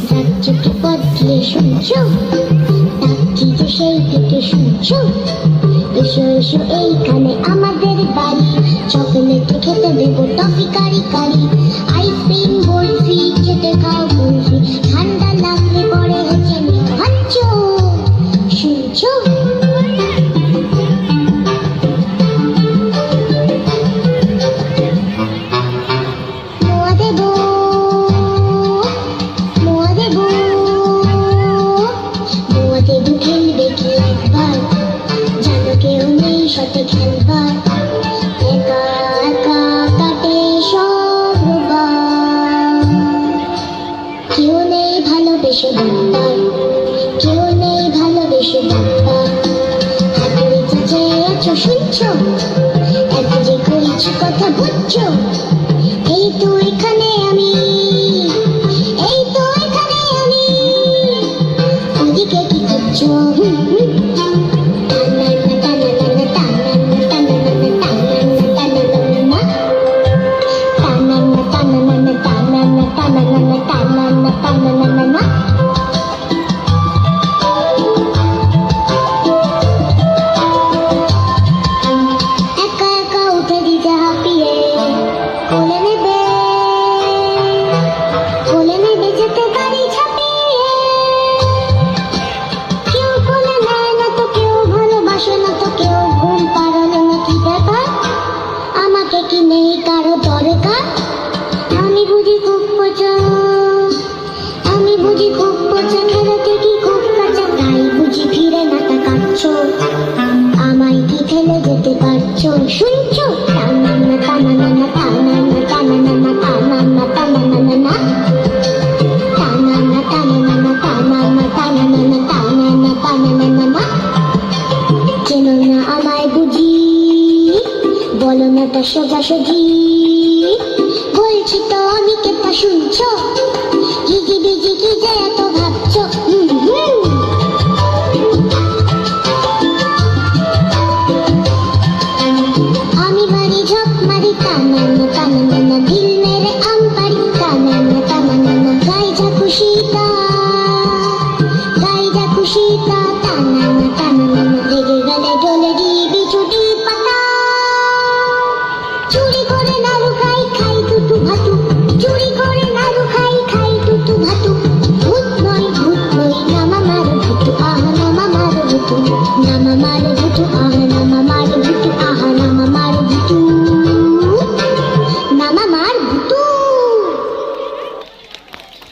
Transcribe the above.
যাচ্ছে কি বদলে শুনছো, ডাকছি যে সেই থেকে শুনছো, এসো এসো এইখানে আমাদের বাড়ি, চকলেট খেতে দেবো টফি কারি কারি, আইসক্রিম বরফি খেতে খাও বরফি, ঠান্ডা লাগলে পরে হচ্ছে হাঁচো, শুনছো? সাথে খেলবার একা একা কাটে সব রোববার, কেউ নেই ভালোবেসে ডাক্তার, কেউ নেই ভালোবেসে ডাক্তার, হাতের কাছে আছো শুনছো, এত যে করেছি কথা বুঝছো, এই তো এখানে আমি, এই তো এখানে আমি, ওদিকে কি করছো? কি নেই কারো দরকার, আমি বুঝি খুব পচা, আমি বুঝি খুব পচা, খেলাতে কি খুব কাঁচা, তাই বুঝি ফিরে না তাকাচ্ছো, আমায় কি ফেলে যেতে পারছো? শুনছো? টানানা টানানা টানানা টানানা টানানা টানানা টানানা টানানা টানানা টানানা টানানা টানানা, চেনো না আমায় বুঝি, বলো না তা সোজাসুজি, বলছি তো আমি, কেতা শুনছো?